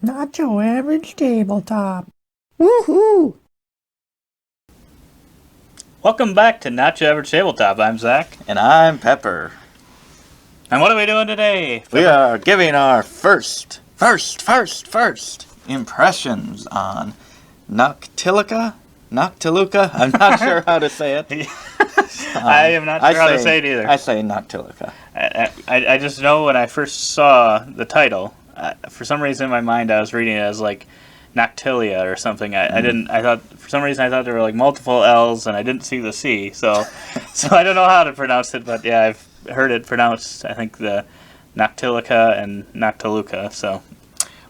Not your average tabletop. Woohoo! Welcome back to Not Your Average Tabletop. I'm Zach. And I'm Pepper. And what are we doing today? We are giving our first impressions on Noctiluca? I'm not sure how to say it. I am not sure how to say it either. I say Noctiluca. I just know when I first saw the title, for some reason in my mind I was reading it as like Noctilia or something. I thought for some reason I thought there were like multiple L's and I didn't see the C. So I don't know how to pronounce it, but yeah, I've heard it pronounced. I think the Noctiluca and Noctiluca. So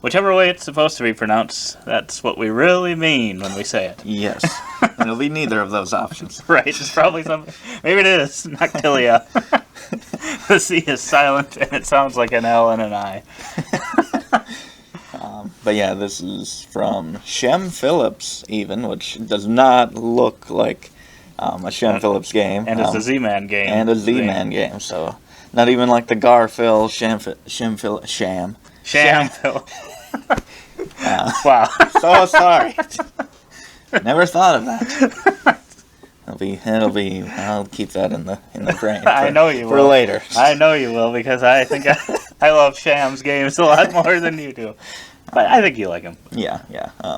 whichever way it's supposed to be pronounced, that's what we really mean when we say it. Yes. It'll be neither of those options. Right. It's probably something. Maybe it is Noctilia. The C is silent and it sounds like an L and an I. But yeah, this is from Shem Phillips, even, which does not look like a Shem Phillips game. And it's a Z-Man game. And a Z-Man game, so not even like the Garfield Sham. Wow. So sorry. Never thought of that. It'll be. I'll keep that in the brain. I know you for will. Later. I know you will because I think I love Sham's games a lot more than you do. But I think you like him. Yeah.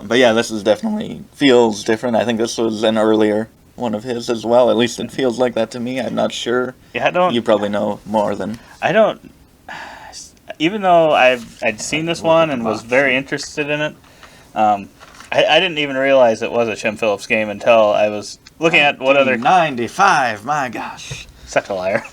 But yeah, this is definitely feels different. I think this was an earlier one of his as well. At least it feels like that to me. I'm not sure. Yeah, I don't. You probably know more than. I don't. Even though I'd seen this one and was very interested in it, I didn't even realize it was a Shem Phillips game until I was looking at what other 95. My gosh, such a liar.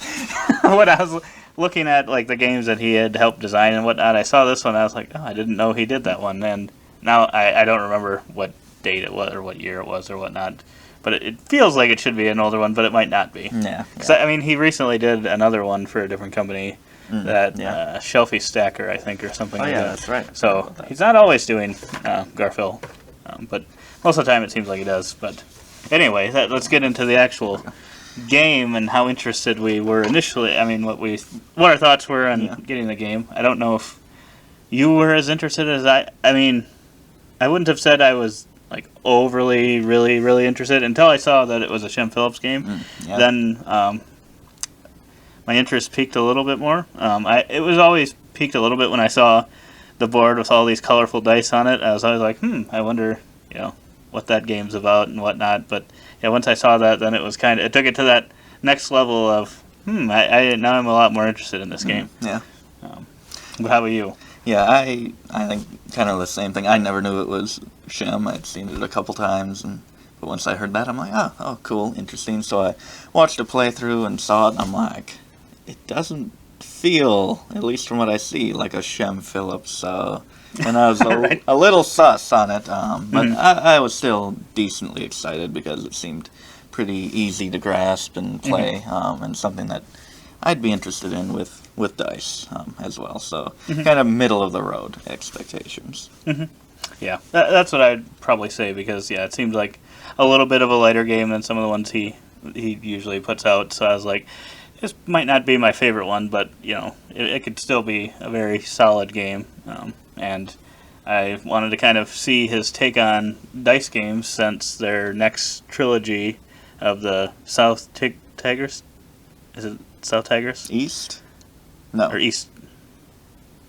When I was looking at like the games that he had helped design and whatnot, I saw this one. I was like, oh, I didn't know he did that one. And now I don't remember what date it was or what year it was or whatnot. But it feels like it should be an older one, but it might not be. Yeah. Cause I mean, he recently did another one for a different company. Shelfie Stacker, I think, or something like that. That's right. So he's not always doing Garfield, but most of the time it seems like he does. But anyway, let's get into the actual game and how interested we were initially. I mean, what our thoughts were on getting the game. I don't know if you were as interested as I. I mean, I wouldn't have said I was like overly, really, really interested until I saw that it was a Shem Phillips game. Then my interest peaked a little bit more. It was always peaked a little bit when I saw the board with all these colorful dice on it. I was always like, I wonder, what that game's about and whatnot. But yeah, once I saw that, then it was it took it to that next level of, now I'm a lot more interested in this game. Yeah. But how about you? Yeah, I think kind of the same thing. I never knew it was Shem. I'd seen it a couple times, but once I heard that, I'm like, oh, cool, interesting. So I watched a playthrough and saw it, and I'm like, it doesn't feel, at least from what I see, like a Shem Phillips. And I was a little sus on it, but I was still decently excited because it seemed pretty easy to grasp and play, and something that I'd be interested in with dice as well. So kind of middle of the road expectations. Yeah, that's what I'd probably say because it seems like a little bit of a lighter game than some of the ones he usually puts out. So I was like, this might not be my favorite one, but it could still be a very solid game. And I wanted to kind of see his take on dice games since their next trilogy of the South Tigers. Is it South Tigers? East? No. Or East.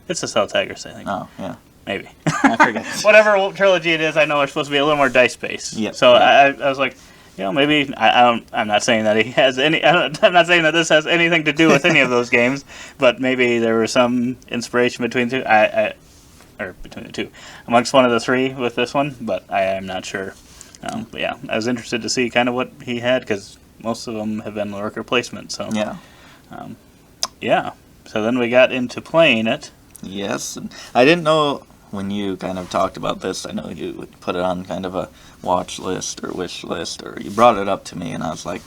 It's the South Tigers, I think. Oh, yeah. Maybe. I forget. Whatever trilogy it is, I know it's supposed to be a little more dice-based. Yep. So I was like, maybe I'm not saying that he has any. I'm not saying that this has anything to do with any of those games, but maybe there was some inspiration between the two, amongst one of the three with this one. But I am not sure. But yeah, I was interested to see kind of what he had because most of them have been worker placement. So yeah. So then we got into playing it. Yes, and I didn't know when you kind of talked about this. I know you would put it on kind of a watch list or wish list, or you brought it up to me, and I was like,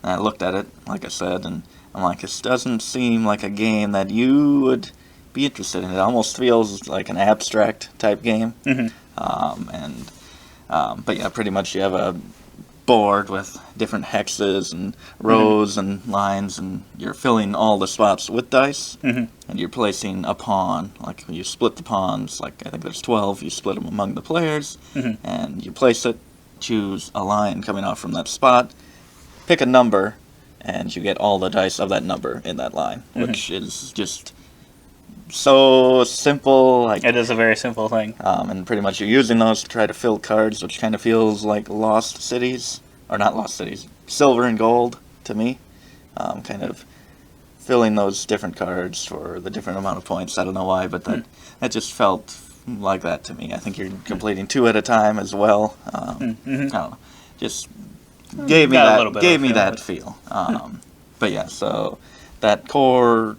and I looked at it, like I said, and I'm like, this doesn't seem like a game that you would be interested in. It almost feels like an abstract type game, but yeah, pretty much you have a board with different hexes and rows and lines, and you're filling all the spots with dice, and you're placing a pawn. Like, you split the pawns, like, I think there's 12, you split them among the players, and you place it, choose a line coming out from that spot, pick a number, and you get all the dice of that number in that line, which is just so simple. Like, It is a very simple thing. and pretty much you're using those to try to fill cards, which kind of feels like Lost Cities, or not Lost Cities, Silver and Gold to me. Kind of filling those different cards for the different amount of points. I don't know why, but that just felt like that to me. I think you're completing 2 at a time as well. I don't know, just gave me that feel. But yeah, so that core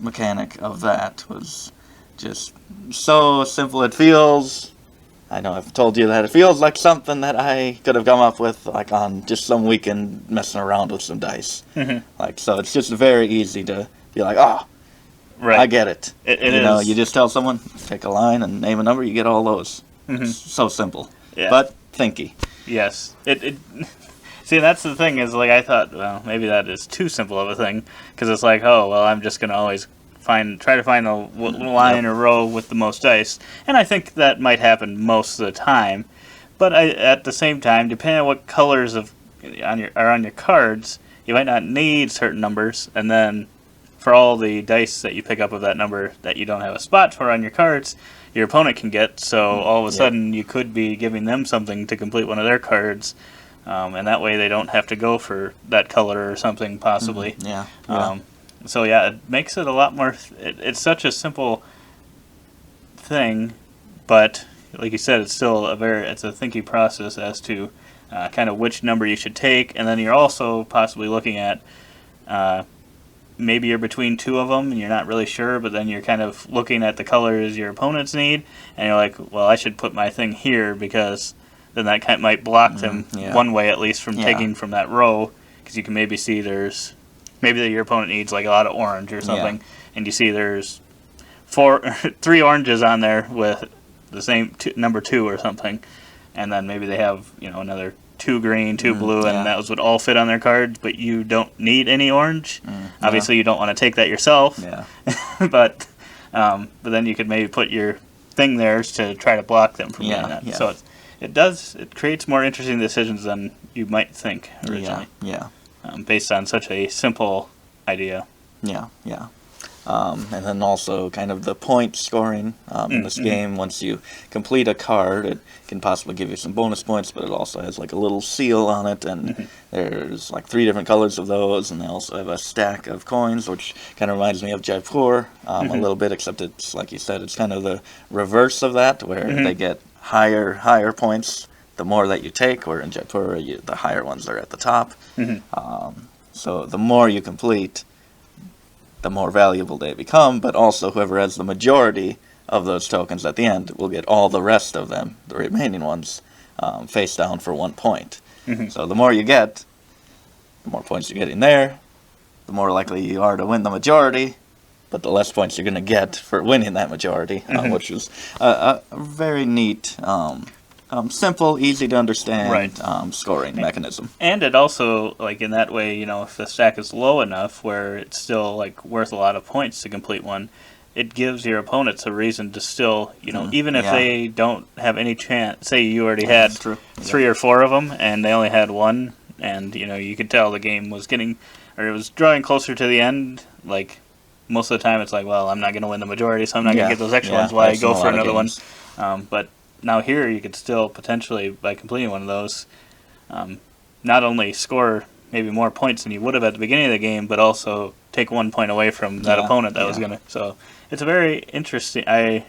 mechanic of that was just so simple. It feels, I know I've told you that it feels like something that I could have come up with like on just some weekend messing around with some dice. Like, so it's just very easy to be like, oh, Right. I get it. It you know, you just tell someone, pick a line and name a number, you get all those. It's so simple, but thinky. Yes. See, that's the thing, is like, I thought, well, maybe that is too simple of a thing, because it's like, oh, well, I'm just going to always try to find a line or row with the most dice, and I think that might happen most of the time, but at the same time, depending on what colors are on your cards, you might not need certain numbers, and then for all the dice that you pick up of that number that you don't have a spot for on your cards, your opponent can get, so all of a sudden you could be giving them something to complete one of their cards, and that way they don't have to go for that color or something, possibly. So yeah, it makes it a lot more. It's such a simple thing, but like you said, it's still it's a thinky process as to kind of which number you should take, and then you're also possibly looking at maybe you're between 2 of them and you're not really sure, but then you're kind of looking at the colors your opponents need, and you're like, well, I should put my thing here because then that might block them one way at least from taking from that row, because you can maybe see maybe your opponent needs like a lot of orange or something, and you see there's 3 oranges on there with the same number 2 or something, and then maybe they have another 2 green, 2 blue, and those would all fit on their cards, but you don't need any orange. Obviously, you don't want to take that yourself. but then you could maybe put your thing there to try to block them from doing that. So it creates more interesting decisions than you might think originally. Based on such a simple idea. And then also kind of the point scoring in this game. Once you complete a card, it can possibly give you some bonus points, but it also has like a little seal on it, and there's like 3 different colors of those, and they also have a stack of coins, which kind of reminds me of Jaipur a little bit, except it's, like you said, it's kind of the reverse of that, where they get higher points the more that you take, where in Jaipur the higher ones are at the top. So the more you complete, the more valuable they become, but also whoever has the majority of those tokens at the end will get all the rest of them, the remaining ones, face down for 1 point. So the more you get, the more points you get in there, the more likely you are to win the majority, but the less points you're going to get for winning that majority, which is a very neat, simple, easy to understand scoring mechanism. And it also, like, in that way, if the stack is low enough where it's still like worth a lot of points to complete one, it gives your opponents a reason to still, even if they don't have any chance. Say you already had 3 or 4 of them and they only had 1, and you could tell the game was it was drawing closer to the end. Like, most of the time it's like, well, I'm not going to win the majority, so I'm not going to get those extra ones. Why go for another one? But now here you could still potentially, by completing one of those, not only score maybe more points than you would have at the beginning of the game, but also take 1 point away from that opponent that was going to. So it's a very interesting. I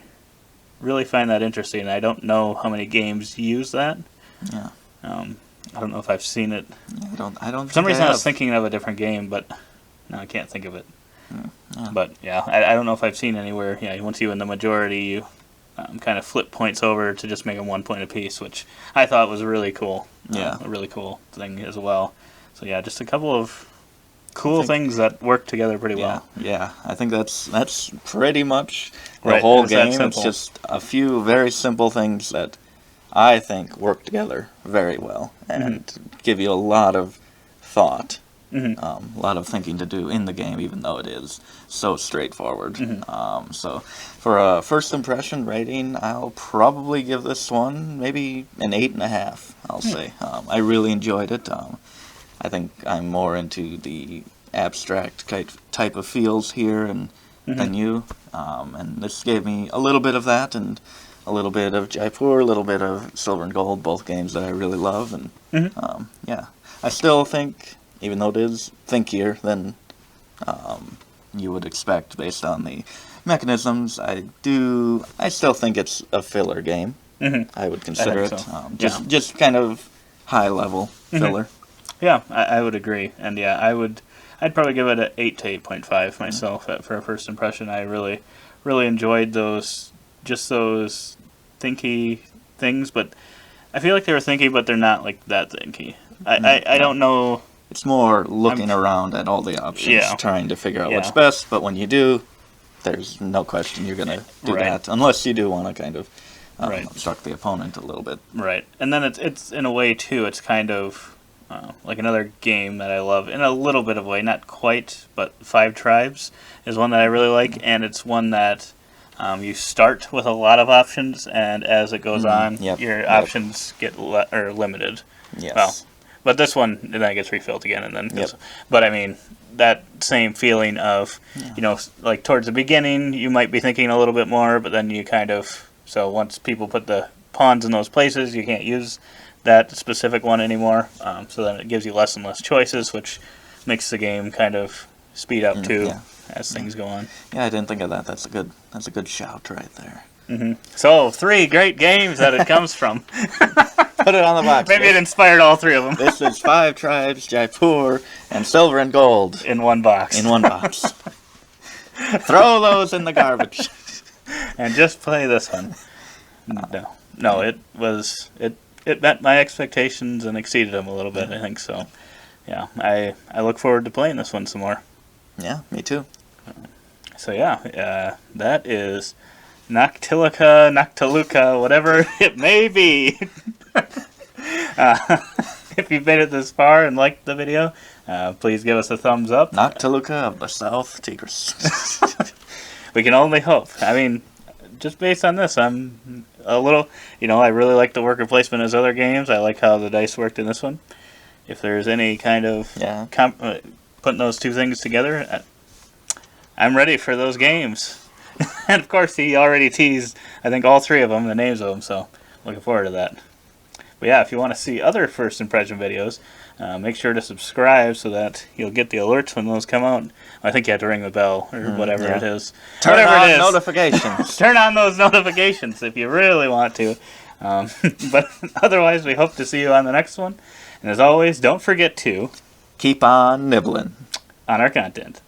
really find that interesting. I don't know how many games use that. I don't know if I've seen it. I don't. For some reason, I was thinking of a different game, but now I can't think of it. But I don't know if I've seen anywhere. Once you win the majority, you kind of flip points over to just make them 1 point apiece, which I thought was really cool. A really cool thing as well. So just a couple of cool things that work together pretty well. I think that's pretty much the whole game. It's just a few very simple things that I think work together very well and give you a lot of thought, a lot of thinking to do in the game, even though it is so straightforward. So for a first impression rating, I'll probably give this one maybe an 8.5, I'll say. I really enjoyed it. I think I'm more into the abstract type of feels here than you, and this gave me a little bit of that, and a little bit of Jaipur, a little bit of Silver and Gold, both games that I really love, and yeah, I still think, even though it is thinkier than you would expect based on the mechanisms, I still think it's a filler game. I would consider it so. just kind of high level filler. Yeah, I would agree, and yeah, I'd probably give it an 8 to 8.5 myself for a first impression. I really enjoyed those thinky things, but I feel like they were thinky, but they're not like that thinky. I don't know. It's more looking around at all the options, trying to figure out what's best, but when you do, there's no question you're going to do that, unless you do want to kind of obstruct the opponent a little bit. Right, and then it's in a way, too, it's kind of like another game that I love in a little bit of a way, not quite, but Five Tribes is one that I really like, and it's one that you start with a lot of options, and as it goes on, your options get limited. Yes. Well, but this one then gets refilled again, and then. But I mean, that same feeling of, like towards the beginning, you might be thinking a little bit more, but then you kind of. So once people put the pawns in those places, you can't use that specific one anymore. So then it gives you less and less choices, which makes the game kind of speed up too as things go on. Yeah, I didn't think of that. That's a good shout right there. So 3 great games that it comes from. Put it on the box. Maybe it inspired all 3 of them. This is Five Tribes, Jaipur, and Silver and Gold. In one box. Throw those in the garbage. And just play this one. No, it met my expectations and exceeded them a little bit, I think so. Yeah, I look forward to playing this one some more. Yeah, me too. So yeah, that is Noctiluca, whatever it may be. If you've made it this far and liked the video, please give us a thumbs up. Noctiluca of the South Tigris. We can only hope. I mean, just based on this, I'm a little, I really like the worker placement as other games. I like how the dice worked in this one. If there's any kind of putting those two things together, I'm ready for those games. And of course, he already teased, I think, all 3 of them, the names of them, so looking forward to that. But yeah, if you want to see other first impression videos, make sure to subscribe so that you'll get the alerts when those come out. I think you have to ring the bell or whatever it is. Turn on notifications. Turn on those notifications if you really want to. But otherwise, we hope to see you on the next one. And as always, don't forget to keep on nibbling on our content.